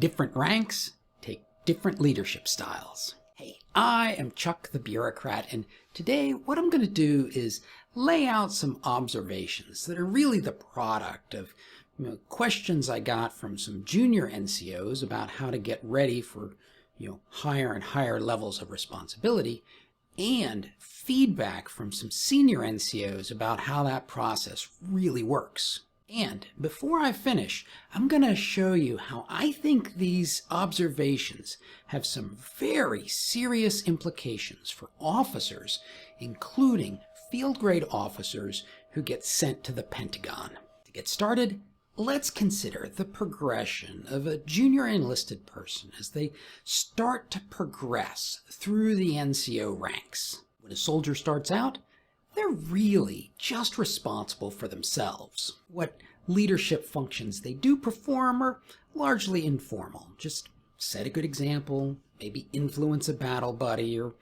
Different ranks take different leadership styles. Hey, I am Chuck the Bureaucrat, and today what I'm going to do is lay out some observations that are really the product of questions I got from some junior NCOs about how to get ready for higher and higher levels of responsibility, and feedback from some senior NCOs about how that process really works. And before I finish, I'm going to show you how I think these observations have some very serious implications for officers, including field grade officers who get sent to the Pentagon. To get started, let's consider the progression of a junior enlisted person as they start to progress through the NCO ranks. When a soldier starts out, they're really just responsible for themselves. What leadership functions they do perform are largely informal. Just set a good example, maybe influence a battle buddy, or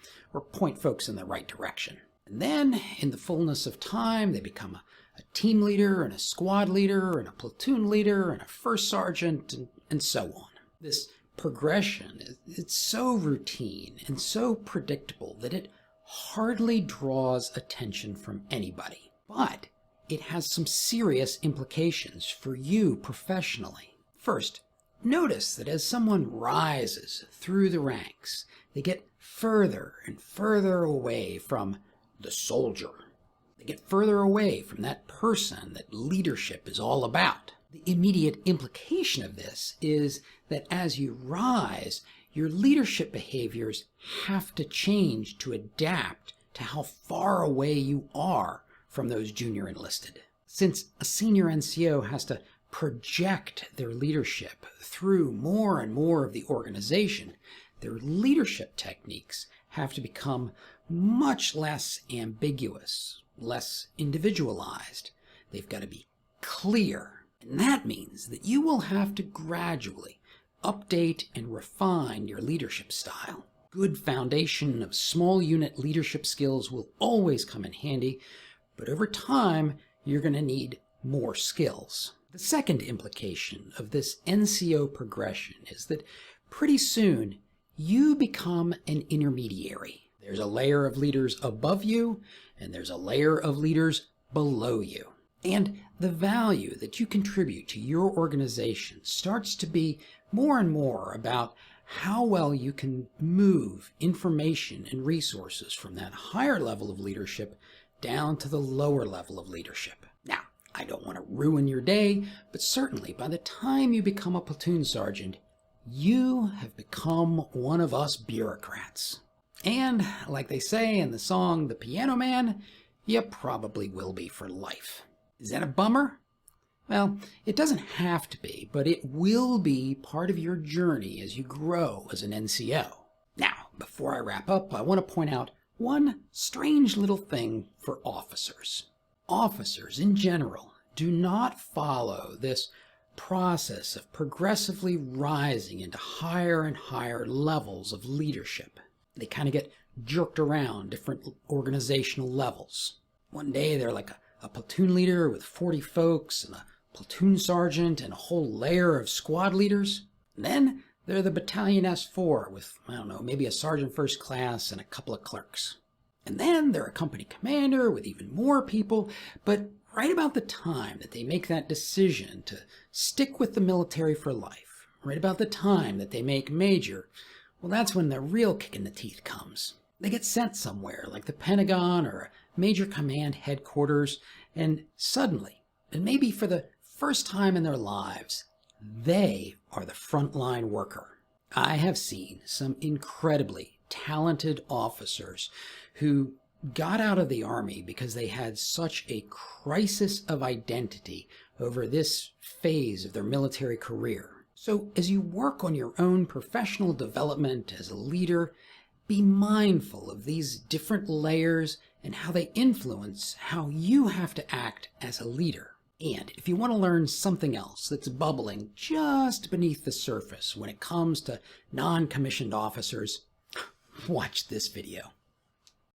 point folks in the right direction. And then, in the fullness of time, they become a team leader, and a squad leader, and a platoon leader, and a first sergeant, and so on. This progression, it's so routine and so predictable that it hardly draws attention from anybody. But it has some serious implications for you professionally. First, notice that as someone rises through the ranks, they get further and further away from the soldier. They get further away from that person that leadership is all about. The immediate implication of this is that as you rise, your leadership behaviors have to change to adapt to how far away you are from those junior enlisted. Since a senior NCO has to project their leadership through more and more of the organization, their leadership techniques have to become much less ambiguous, less individualized. They've got to be clear. And that means that you will have to gradually update and refine your leadership style. Good foundation of small unit leadership skills will always come in handy, but over time, you're going to need more skills. The second implication of this NCO progression is that pretty soon you become an intermediary. There's a layer of leaders above you, and there's a layer of leaders below you. And the value that you contribute to your organization starts to be more and more about how well you can move information and resources from that higher level of leadership down to the lower level of leadership. Now, I don't want to ruin your day, but certainly by the time you become a platoon sergeant, you have become one of us bureaucrats. And like they say in the song The Piano Man, you probably will be for life. Is that a bummer? Well, it doesn't have to be, but it will be part of your journey as you grow as an NCO. Now, before I wrap up, I want to point out one strange little thing for officers. Officers, in general, do not follow this process of progressively rising into higher and higher levels of leadership. They kind of get jerked around different organizational levels. One day they're like a platoon leader with 40 folks and a platoon sergeant and a whole layer of squad leaders. And then they're the battalion S4 with, maybe a sergeant first class and a couple of clerks. And then they're a company commander with even more people, but right about the time that they make that decision to stick with the military for life, right about the time that they make major, well, that's when the real kick in the teeth comes. They get sent somewhere like the Pentagon or a major command headquarters, and suddenly, and maybe for the first time in their lives, they are the frontline worker. I have seen some incredibly talented officers who got out of the Army because they had such a crisis of identity over this phase of their military career. So as you work on your own professional development as a leader, be mindful of these different layers and how they influence how you have to act as a leader. And if you want to learn something else that's bubbling just beneath the surface when it comes to non-commissioned officers, watch this video.